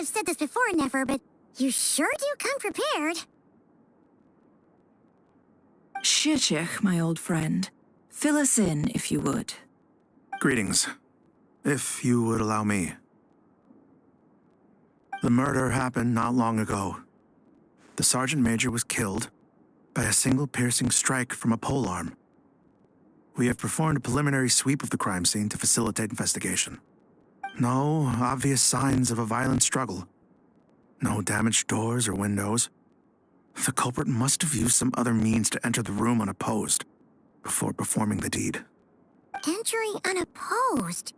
have said this before, Never, but you sure do come prepared. Shishich, my old friend. Fill us in, if you would. Greetings. If you would allow me. The murder happened not long ago. The Sergeant Major was killed by a single piercing strike from a polearm. We have performed a preliminary sweep of the crime scene to facilitate investigation. No obvious signs of a violent struggle. No damaged doors or windows. The culprit must have used some other means to enter the room unopposed before performing the deed. Entering unopposed?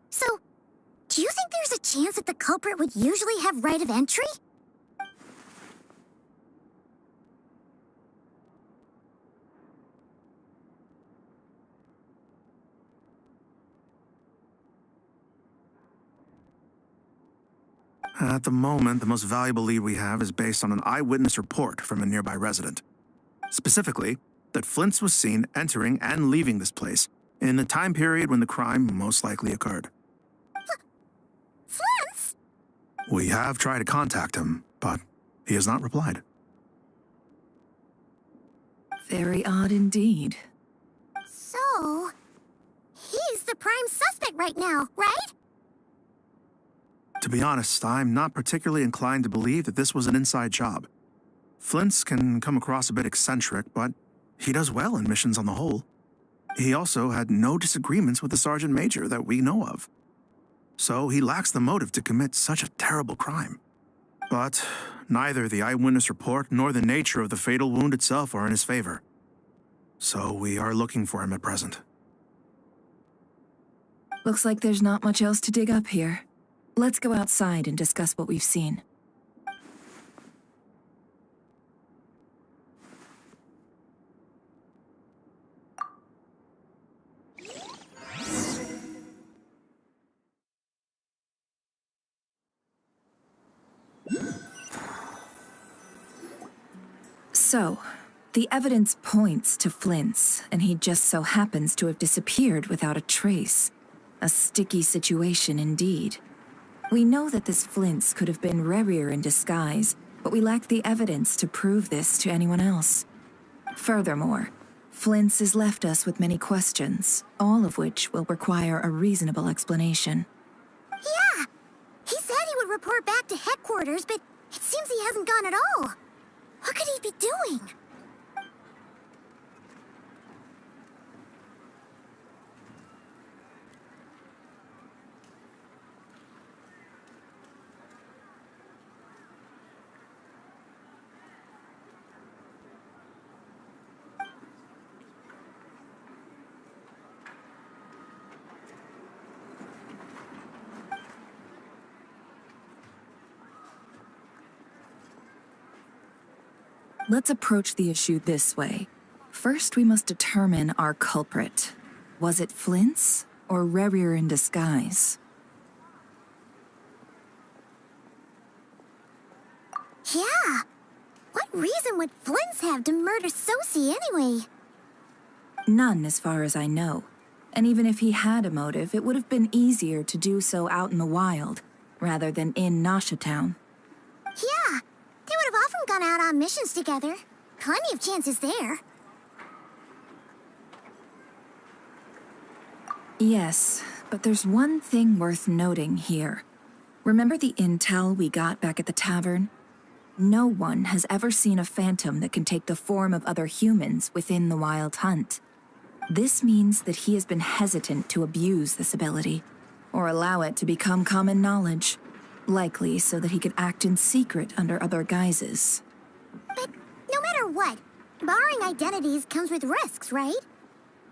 So, do you think there's a chance that the culprit would usually have right of entry? At the moment, the most valuable lead we have is based on an eyewitness report from a nearby resident. Specifically, that Flint's was seen entering and leaving this place in the time period when the crime most likely occurred. Flint's? We have tried to contact him, but he has not replied. Very odd indeed. So, he's the prime suspect right now, right? To be honest, I'm not particularly inclined to believe that this was an inside job. Flint's can come across a bit eccentric, but he does well in missions on the whole. He also had no disagreements with the Sergeant Major that we know of. So he lacks the motive to commit such a terrible crime. But neither the eyewitness report nor the nature of the fatal wound itself are in his favor. So we are looking for him at present. Looks like there's not much else to dig up here. Let's go outside and discuss what we've seen. So, the evidence points to Flint's, and he just so happens to have disappeared without a trace. A sticky situation indeed. We know that this Flint's could have been Rerir in disguise, but we lack the evidence to prove this to anyone else. Furthermore, Flint's has left us with many questions, all of which will require a reasonable explanation. Yeah! He said he would report back to headquarters, but it seems he hasn't gone at all. What could he be doing? Let's approach the issue this way. First, we must determine our culprit. Was it Flint's or Rerir in disguise? Yeah! What reason would Flint's have to murder Sosie anyway? None, as far as I know. And even if he had a motive, it would have been easier to do so out in the wild, rather than in Nasha Town. Yeah! They would have often gone out on missions together. Plenty of chances there. Yes, but there's one thing worth noting here. Remember the intel we got back at the tavern? No one has ever seen a phantom that can take the form of other humans within the Wild Hunt. This means that he has been hesitant to abuse this ability, or allow it to become common knowledge. Likely so that he could act in secret under other guises. But no matter what, borrowing identities comes with risks, right?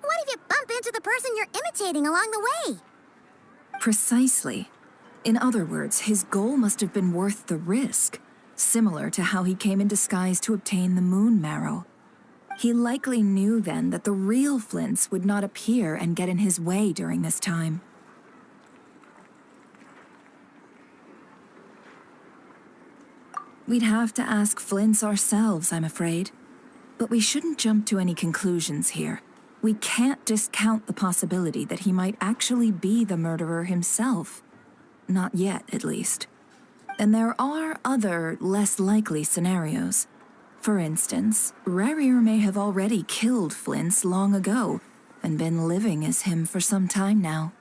What if you bump into the person you're imitating along the way? Precisely. In other words, his goal must have been worth the risk, similar to how he came in disguise to obtain the moon marrow. He likely knew then that the real Flint's would not appear and get in his way during this time. We'd have to ask Flint's ourselves, I'm afraid. But we shouldn't jump to any conclusions here. We can't discount the possibility that he might actually be the murderer himself. Not yet, at least. And there are other, less likely scenarios. For instance, Rarier may have already killed Flint's long ago and been living as him for some time now.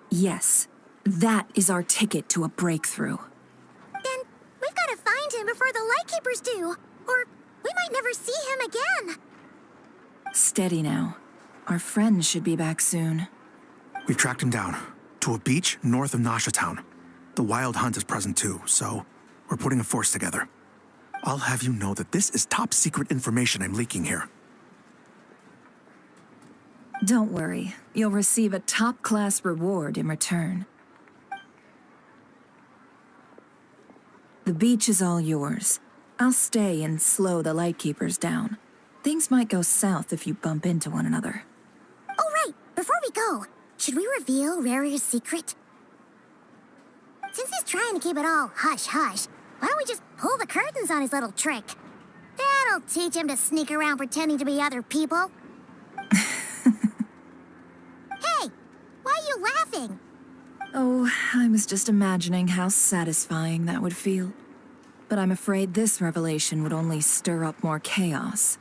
Yes, that is our ticket to a breakthrough. Then we've got to find him before the Lightkeepers do, or we might never see him again. Steady now. Our friend should be back soon. We've tracked him down to a beach north of Nasha Town. The Wild Hunt is present too, so we're putting a force together. I'll have you know that this is top secret information I'm leaking here. Don't worry, you'll receive a top-class reward in return. The beach is all yours. I'll stay and slow the Lightkeepers down. Things might go south if you bump into one another. Oh, right. Before we go, should we reveal Rarier's secret? Since he's trying to keep it all hush-hush, why don't we just pull the curtains on his little trick? That'll teach him to sneak around pretending to be other people. Hey, why are you laughing? Oh, I was just imagining how satisfying that would feel. But I'm afraid this revelation would only stir up more chaos.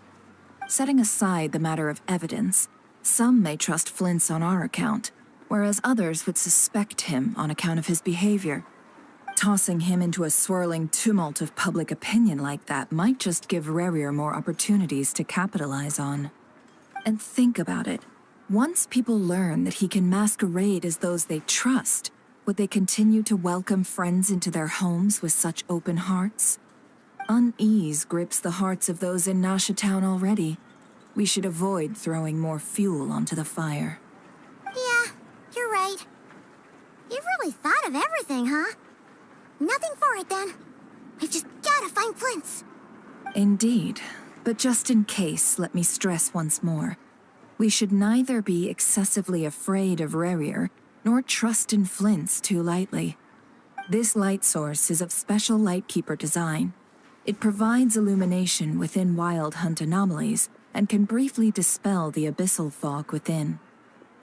Setting aside the matter of evidence, some may trust Flint's on our account, whereas others would suspect him on account of his behavior. Tossing him into a swirling tumult of public opinion like that might just give Rarier more opportunities to capitalize on. And think about it. Once people learn that he can masquerade as those they trust, would they continue to welcome friends into their homes with such open hearts? Unease grips the hearts of those in Nasha Town already. We should avoid throwing more fuel onto the fire. Yeah, you're right. You've really thought of everything, huh? Nothing for it, then. We've just gotta find Flint's. Indeed. But just in case, let me stress once more. We should neither be excessively afraid of Rarier, nor trust in Flint's too lightly. This light source is of special Lightkeeper design. It provides illumination within Wild Hunt anomalies, and can briefly dispel the abyssal fog within.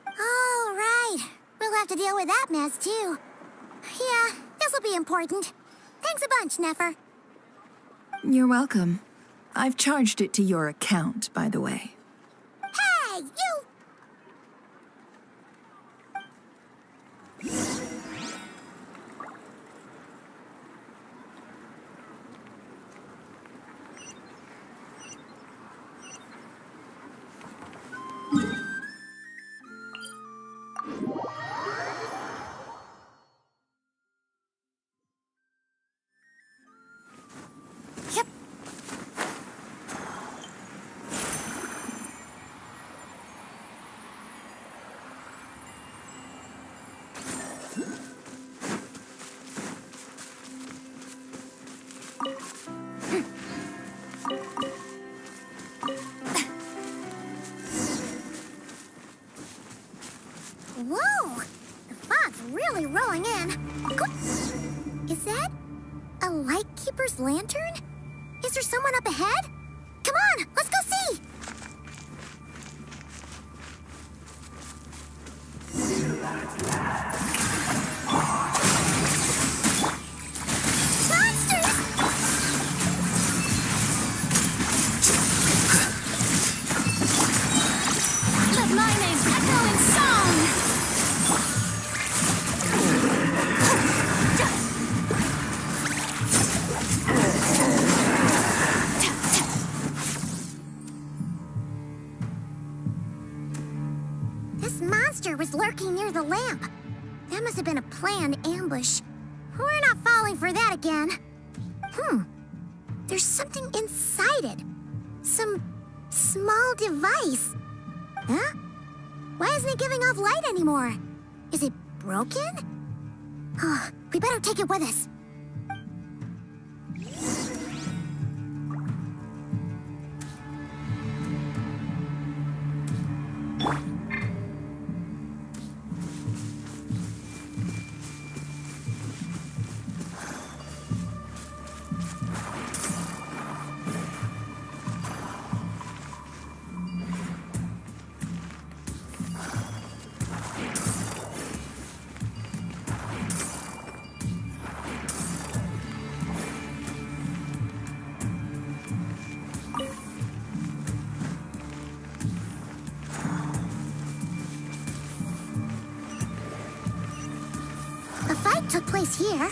All right. We'll have to deal with that mess, too. Yeah, this'll be important. Thanks a bunch, Nefer. You're welcome. I've charged it to your account, by the way. Hey, you! Yep. Whoa! The fog's really rolling in. Is that a Lightkeeper's lantern? Is there someone up ahead? Come on, let's go see! Monsters! Let my name echo in song! This monster was lurking near the lamp. That must have been a planned ambush. We're not falling for that again. There's something inside it. Some small device. Huh? Why isn't it giving off light anymore? Is it broken? Oh, we better take it with us. took place here.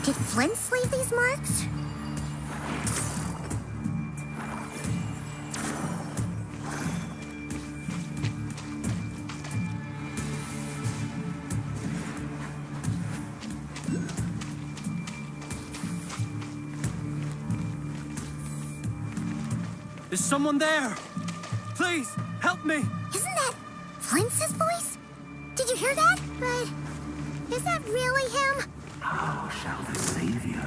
Did Flint's leave these marks? Is someone there? Please, help me! Isn't that Flint's voice? Did you hear that? But is that really him? How shall the Savior?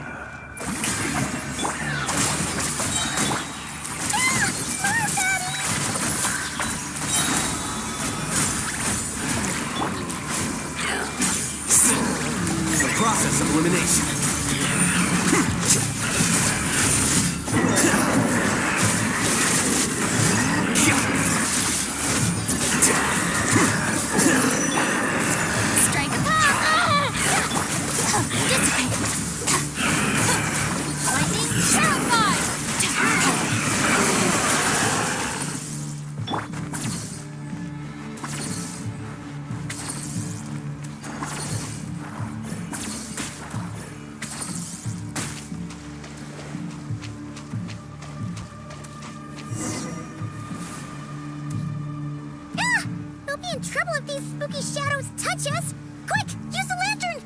It's a process of elimination. Strike a pop! Lightning terrified! Ah! We'll be in trouble if these spooky shadows touch us! Quick, use the lantern!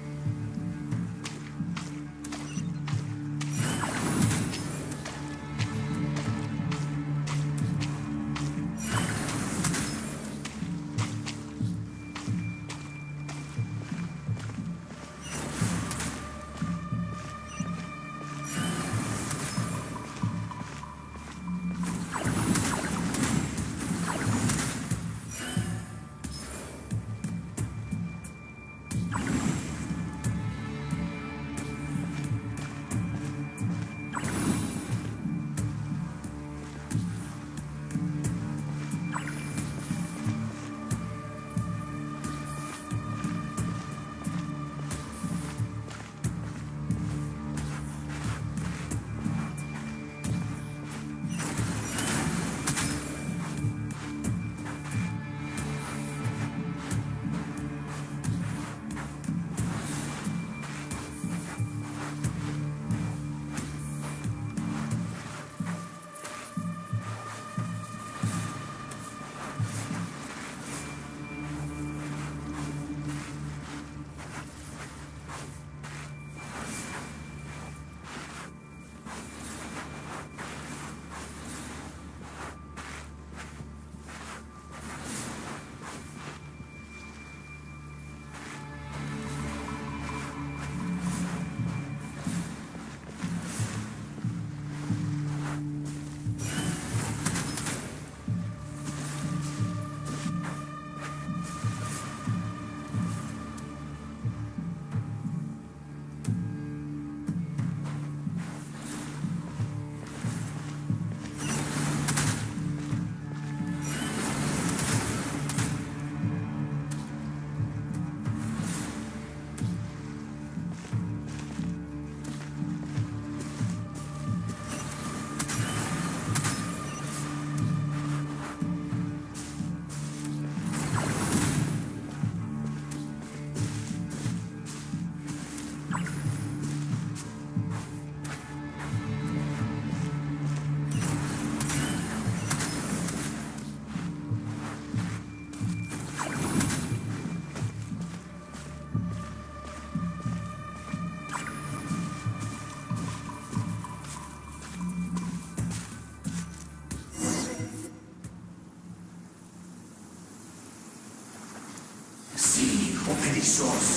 Operissos.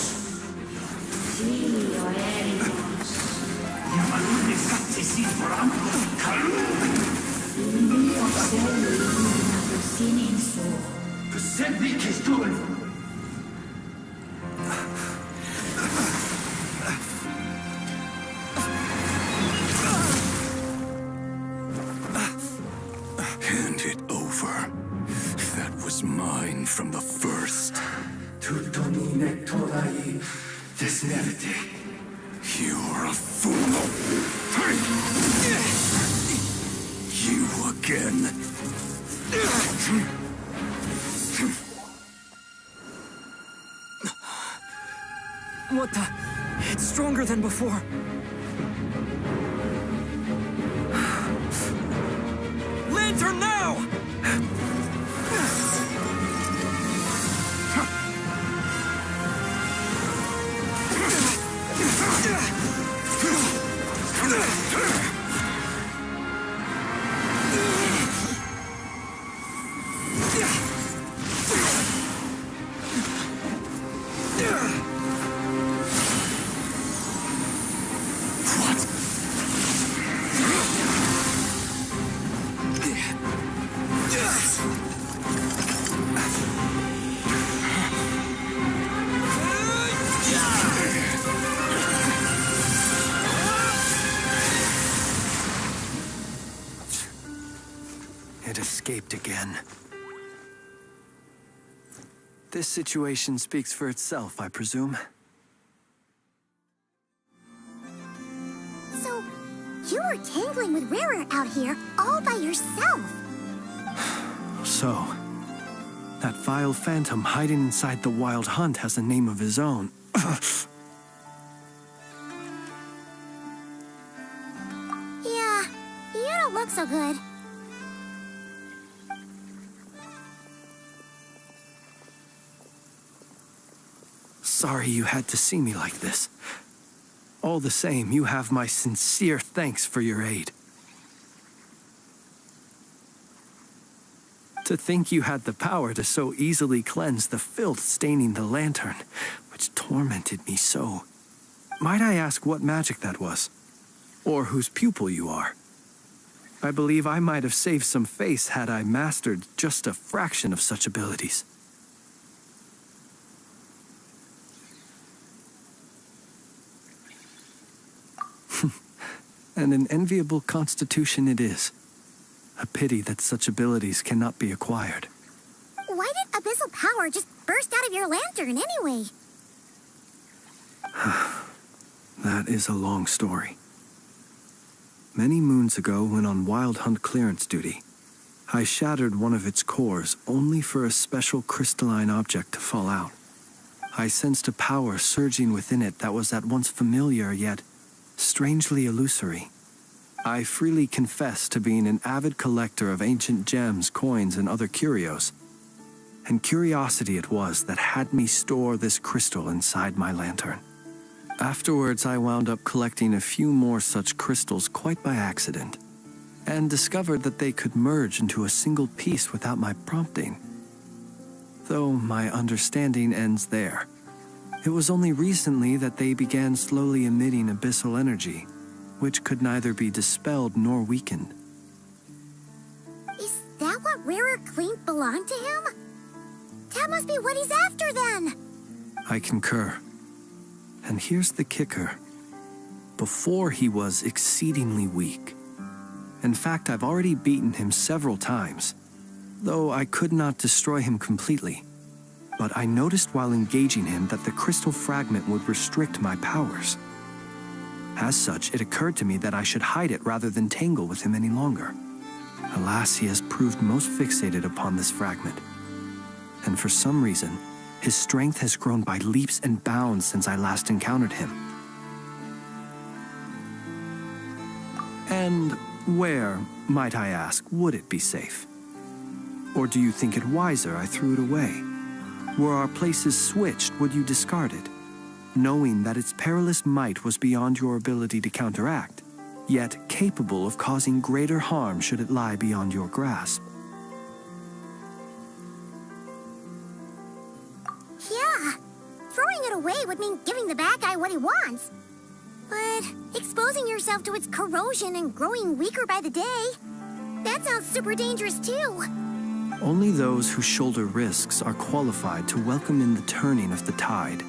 Yamalune fattesi forambos kalun. Persevi kestun. Hand it over. That was mine from the first. Tutoni nektorai desmerte. You're a fool. You again. What the? It's stronger than before. Lantern now! It escaped again. This situation speaks for itself, I presume. So, you were tangling with Rarer out here all by yourself. So, that vile phantom hiding inside the Wild Hunt has a name of his own. Yeah, you don't look so good. Sorry you had to see me like this. All the same, you have my sincere thanks for your aid. To think you had the power to so easily cleanse the filth staining the lantern, which tormented me so. Might I ask what magic that was? Or whose pupil you are? I believe I might have saved some face had I mastered just a fraction of such abilities. And an enviable constitution it is. A pity that such abilities cannot be acquired. Why did abyssal power just burst out of your lantern anyway? That is a long story. Many moons ago, when on Wild Hunt clearance duty, I shattered one of its cores only for a special crystalline object to fall out. I sensed a power surging within it that was at once familiar yet strangely illusory. I freely confess to being an avid collector of ancient gems, coins, and other curios. And curiosity it was that had me store this crystal inside my lantern. Afterwards, I wound up collecting a few more such crystals quite by accident, and discovered that they could merge into a single piece without my prompting. Though my understanding ends there. It was only recently that they began slowly emitting abyssal energy, which could neither be dispelled nor weakened. Is that what Rarer claimed belonged to him? That must be what he's after then! I concur. And here's the kicker. Before he was exceedingly weak. In fact, I've already beaten him several times, though I could not destroy him completely. But I noticed while engaging him that the crystal fragment would restrict my powers. As such, it occurred to me that I should hide it rather than tangle with him any longer. Alas, he has proved most fixated upon this fragment. And for some reason, his strength has grown by leaps and bounds since I last encountered him. And where, might I ask, would it be safe? Or do you think it wiser I threw it away? Were our places switched, would you discard it, knowing that its perilous might was beyond your ability to counteract, yet capable of causing greater harm should it lie beyond your grasp? Yeah, throwing it away would mean giving the bad guy what he wants. But exposing yourself to its corrosion and growing weaker by the day, that sounds super dangerous too. Only those who shoulder risks are qualified to welcome in the turning of the tide.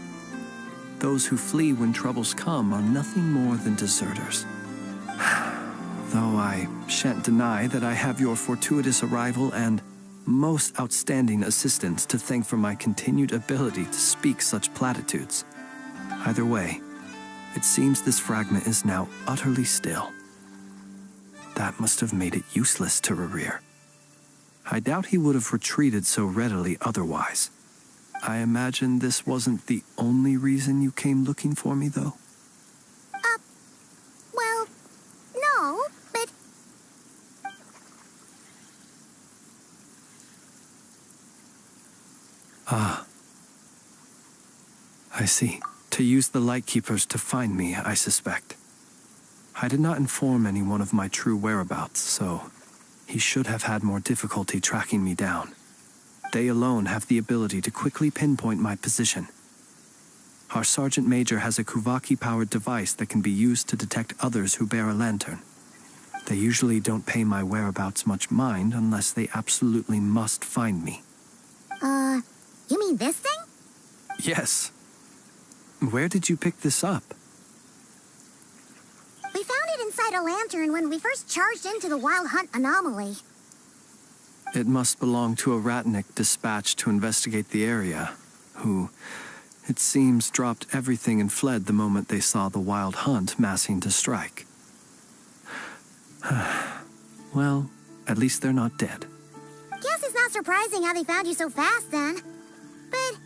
Those who flee when troubles come are nothing more than deserters. Though I shan't deny that I have your fortuitous arrival and most outstanding assistance to thank for my continued ability to speak such platitudes. Either way, it seems this fragment is now utterly still. That must have made it useless to Rarir. I doubt he would have retreated so readily otherwise. I imagine this wasn't the only reason you came looking for me, though? Well, no, but... Ah. I see. To use the Lightkeepers to find me, I suspect. I did not inform anyone of my true whereabouts, so he should have had more difficulty tracking me down. They alone have the ability to quickly pinpoint my position. Our Sergeant Major has a Kuvaki-powered device that can be used to detect others who bear a lantern. They usually don't pay my whereabouts much mind unless they absolutely must find me. You mean this thing? Yes. Where did you pick this up? We found it inside a lantern when we first charged into the Wild Hunt anomaly. It must belong to a Ratnik dispatched to investigate the area, who, it seems, dropped everything and fled the moment they saw the Wild Hunt massing to strike. Well, at least they're not dead. Guess it's not surprising how they found you so fast, then. But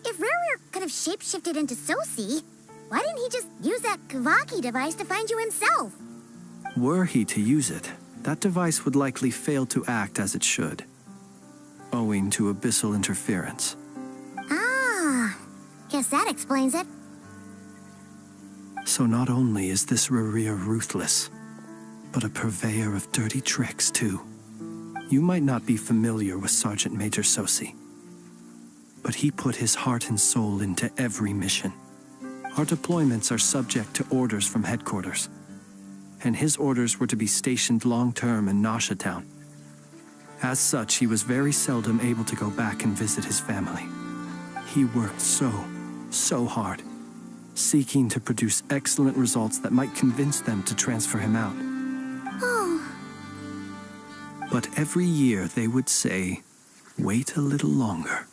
if Rurier could have shapeshifted into Sosi, why didn't he just use that Kavaki device to find you himself? Were he to use it, that device would likely fail to act as it should, owing to abyssal interference. Ah, guess that explains it. So not only is this Rurier ruthless, but a purveyor of dirty tricks, too. You might not be familiar with Sergeant Major Sosi, but he put his heart and soul into every mission. Our deployments are subject to orders from headquarters, and his orders were to be stationed long-term in Nasha Town. As such, he was very seldom able to go back and visit his family. He worked so hard, seeking to produce excellent results that might convince them to transfer him out. Oh, But every year they would say, "Wait a little longer.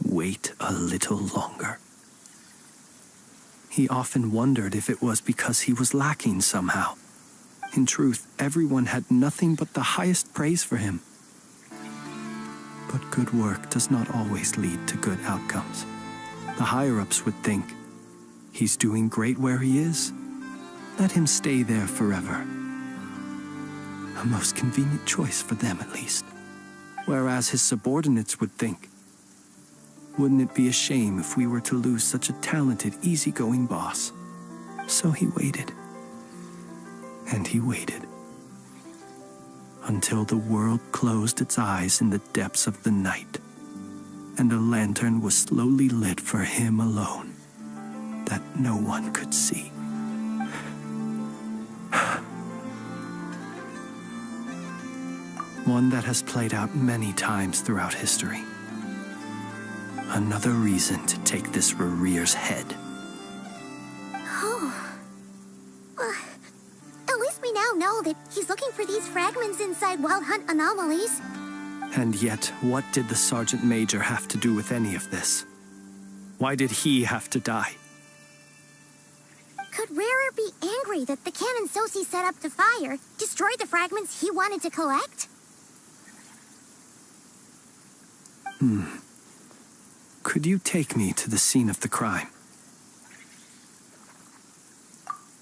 Wait a little longer." He often wondered if it was because he was lacking somehow. In truth, everyone had nothing but the highest praise for him. But good work does not always lead to good outcomes. The higher-ups would think, he's doing great where he is. Let him stay there forever. A most convenient choice for them, at least. Whereas his subordinates would think, wouldn't it be a shame if we were to lose such a talented, easygoing boss? So he waited. And he waited. Until the world closed its eyes in the depths of the night, and a lantern was slowly lit for him alone, that no one could see. One that has played out many times throughout history. Another reason to take this Rurier's head. oh. At least we now know that he's looking for these fragments inside Wild Hunt anomalies. And yet, what did the Sergeant Major have to do with any of this? Why did he have to die? Could Rarer be angry that the cannon Sosi set up to fire destroyed the fragments he wanted to collect? Could you take me to the scene of the crime?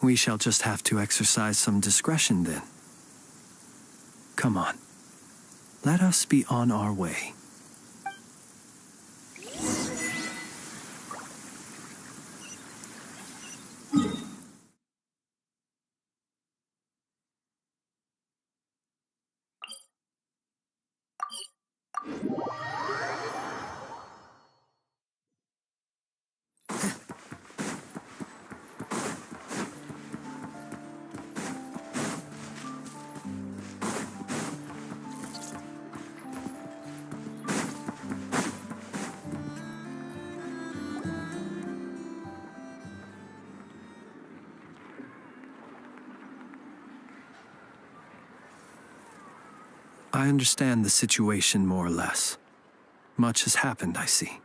We shall just have to exercise some discretion then. Come on. Let us be on our way. I understand the situation more or less. Much has happened, I see.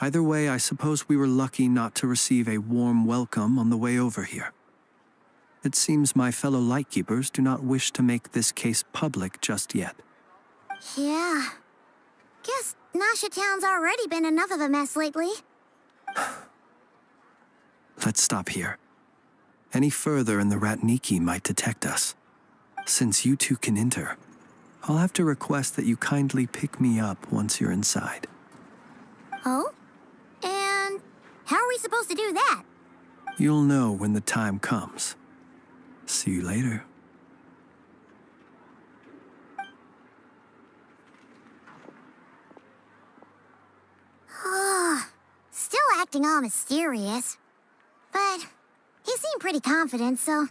Either way, I suppose we were lucky not to receive a warm welcome on the way over here. It seems my fellow Lightkeepers do not wish to make this case public just yet. Yeah, Guess Nasha Town's already been enough of a mess lately. Let's stop here. Any further and the Ratniki might detect us. Since you two can enter, I'll have to request that you kindly pick me up once you're inside. Oh? And how are we supposed to do that? You'll know when the time comes. See you later. Still acting all mysterious. But he seemed pretty confident, so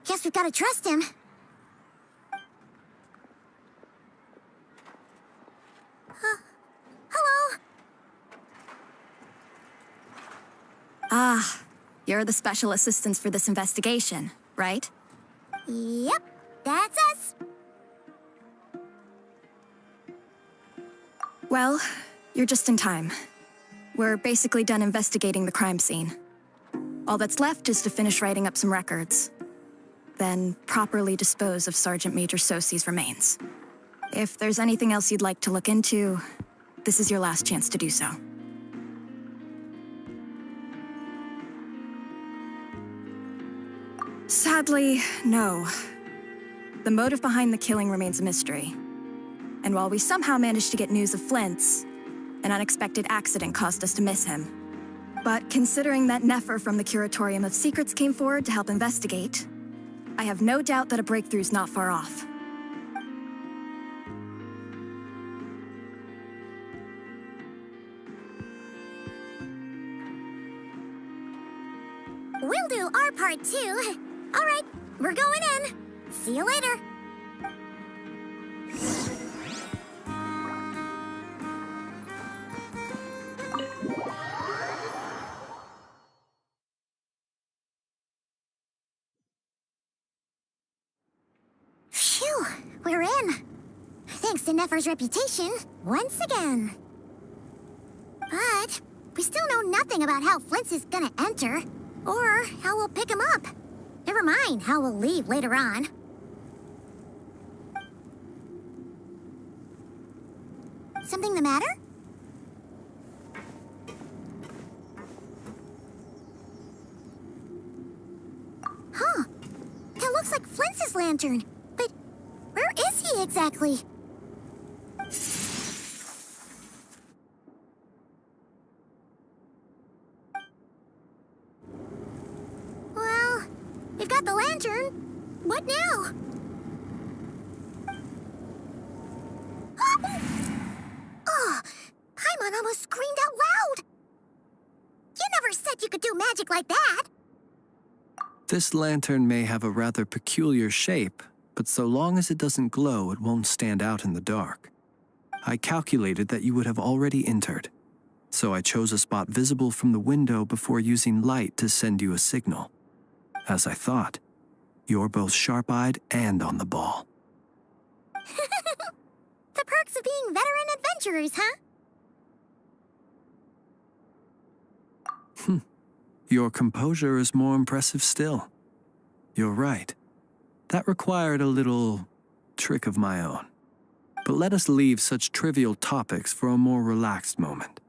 guess we've got to trust him. Hello? Ah, you're the special assistants for this investigation, right? Yep, that's us. Well, you're just in time. We're basically done investigating the crime scene. All that's left is to finish writing up some records. Then properly dispose of Sergeant Major Sosi's remains. If there's anything else you'd like to look into, this is your last chance to do so. Sadly, no. The motive behind the killing remains a mystery. And while we somehow managed to get news of Flint's, an unexpected accident caused us to miss him. But considering that Nefer from the Curatorium of Secrets came forward to help investigate, I have no doubt that a breakthrough's not far off. We'll do our part too. All right, we're going in. See you later. Phew, we're in. Thanks to Nefer's reputation, once again. But we still know nothing about how Flint's is gonna enter, or how we'll pick him up. Never mind how we'll leave later on. Something the matter? Huh. That looks like Flint's lantern. But where is he exactly? Well, we've got the lantern. What now? Oh, Paimon almost screamed out loud. You never said you could do magic like that. This lantern may have a rather peculiar shape, but so long as it doesn't glow, it won't stand out in the dark. I calculated that you would have already entered, so I chose a spot visible from the window before using light to send you a signal. As I thought, you're both sharp-eyed and on the ball. The perks of being veteran adventurers, huh? Your composure is more impressive still. You're right. That required a little trick of my own. But let us leave such trivial topics for a more relaxed moment.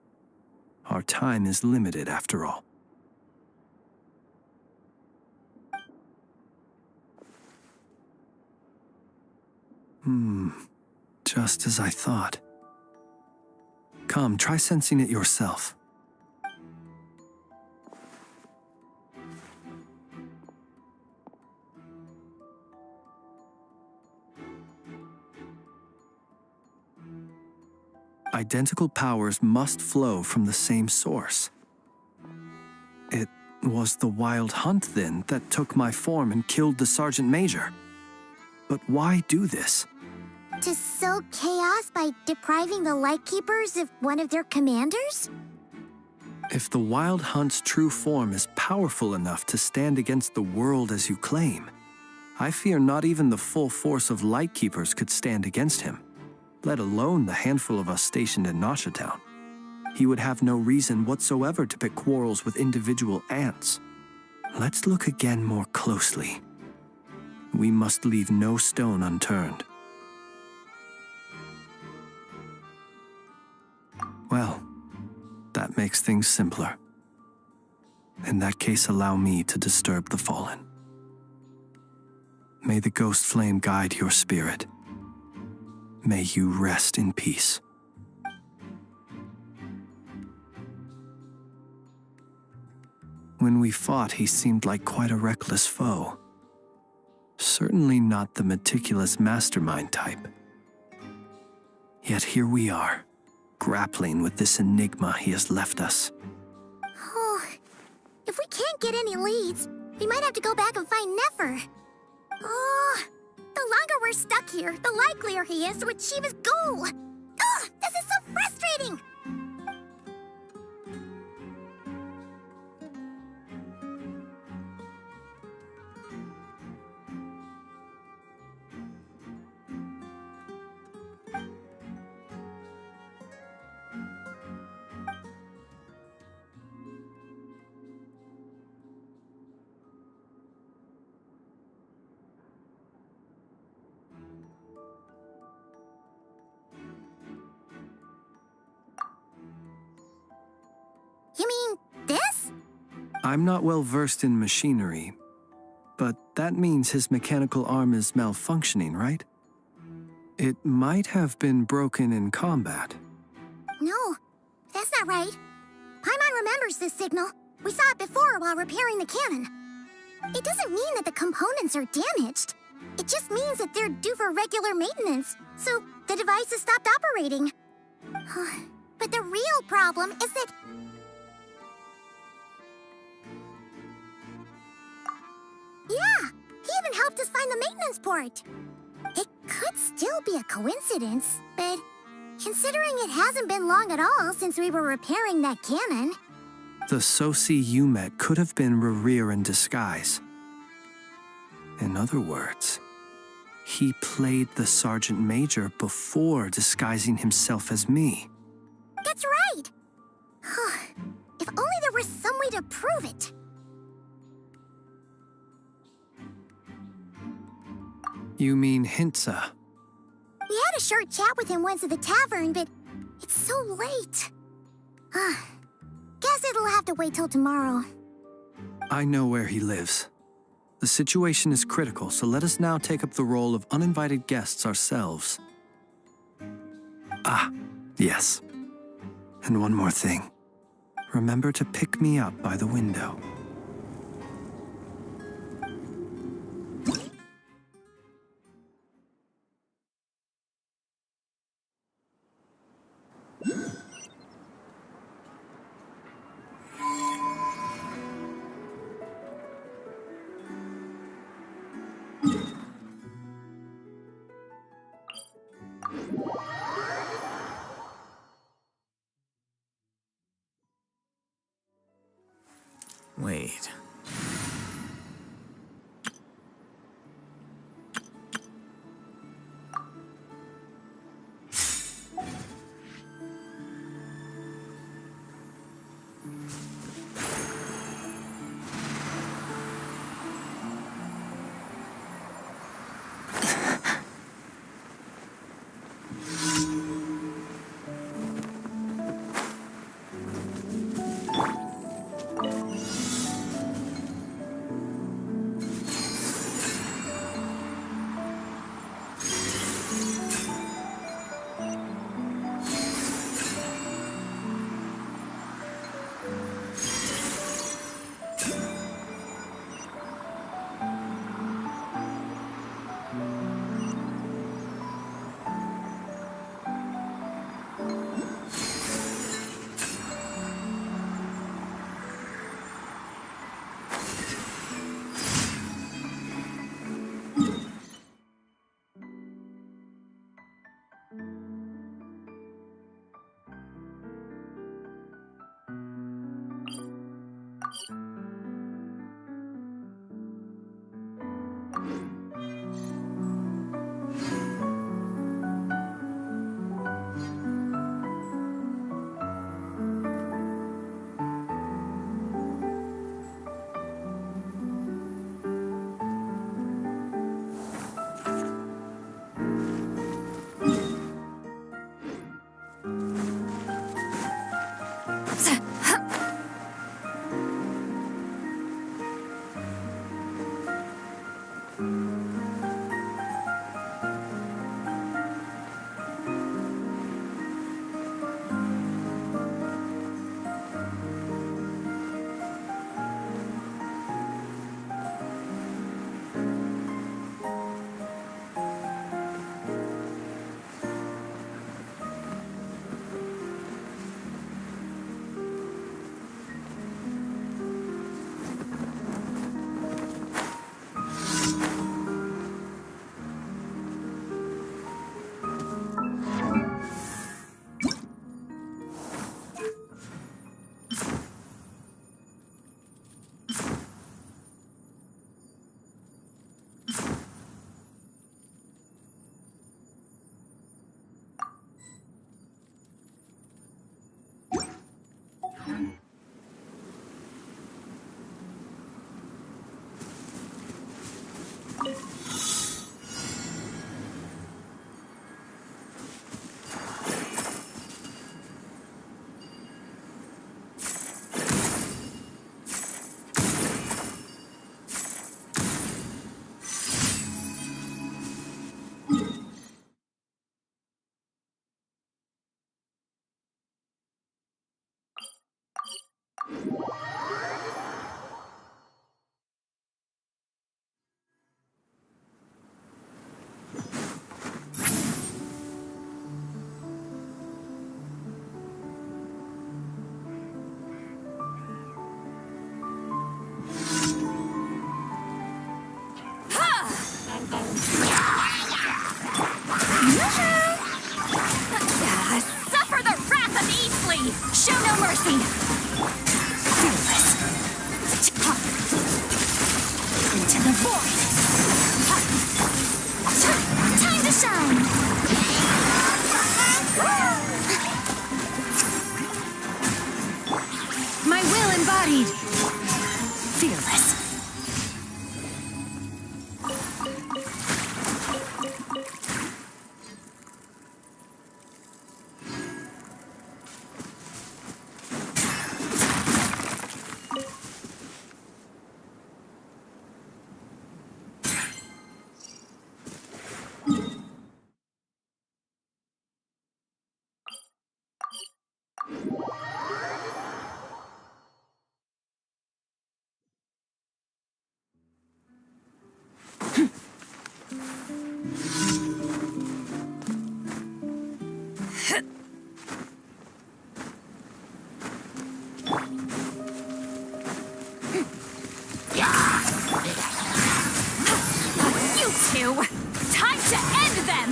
Our time is limited after all. Just as I thought. Come, try sensing it yourself. Identical powers must flow from the same source. It was the Wild Hunt, then, that took my form and killed the Sergeant Major. But why do this? To sow chaos by depriving the Lightkeepers of one of their commanders? If the Wild Hunt's true form is powerful enough to stand against the world as you claim, I fear not even the full force of Lightkeepers could stand against him, let alone the handful of us stationed in Nasha Town. He would have no reason whatsoever to pick quarrels with individual ants. Let's look again more closely. We must leave no stone unturned. makes things simpler. In that case, allow me to disturb the fallen. May the ghost flame guide your spirit. May you rest in peace. When we fought, he seemed like quite a reckless foe. Certainly not the meticulous mastermind type. Yet here we are, grappling with this enigma he has left us. Oh, if we can't get any leads, we might have to go back and find Nefer. Oh, the longer we're stuck here, the likelier he is to achieve his goal. Ugh, this is so frustrating! You mean this? I'm not well versed in machinery, but that means his mechanical arm is malfunctioning, right? It might have been broken in combat. No, that's not right. Paimon remembers this signal. We saw it before while repairing the cannon. It doesn't mean that the components are damaged. It just means that they're due for regular maintenance, so the device has stopped operating. But the real problem is that... Yeah, he even helped us find the maintenance port. It could still be a coincidence, but considering it hasn't been long at all since we were repairing that cannon... The Sosi you met could have been Rerir in disguise. In other words, he played the Sergeant Major before disguising himself as me. That's right! If only there was some way to prove it. You mean Hintsa? We had a short chat with him once at the tavern, but it's so late. Guess it'll have to wait till tomorrow. I know where he lives. The situation is critical, so let us now take up the role of uninvited guests ourselves. Ah, yes. And one more thing. Remember to pick me up by the window. Wait. Show no mercy! Fearless. Into the void. Time to shine. My will embodied! Fearless. You two! Time to end them!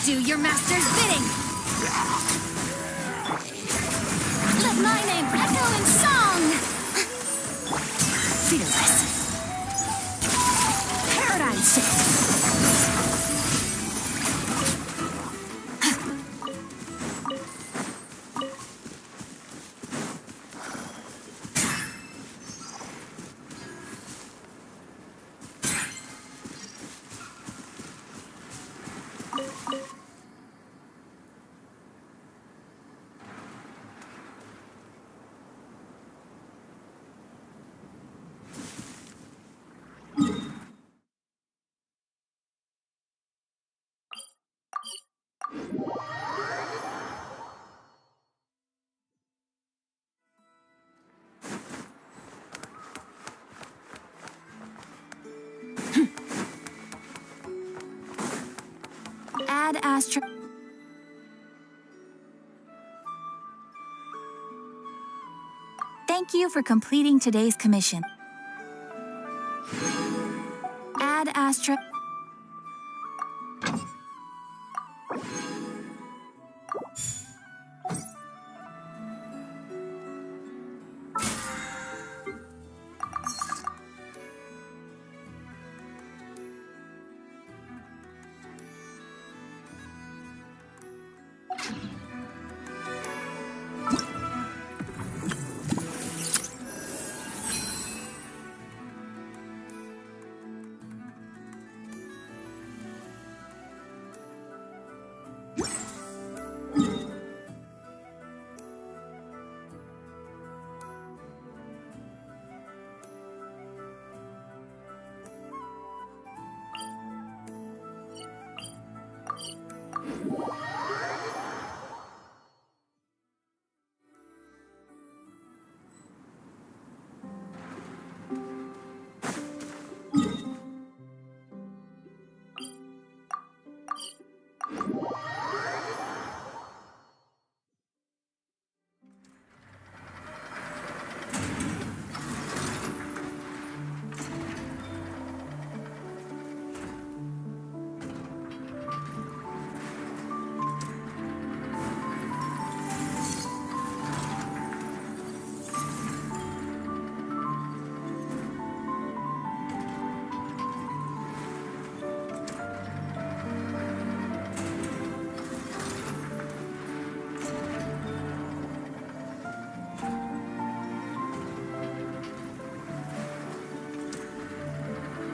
Do your master's bidding! Let my name echo in song. Fearless. Paradigm shift. Add Astro... Thank you for completing today's commission. Add Astro...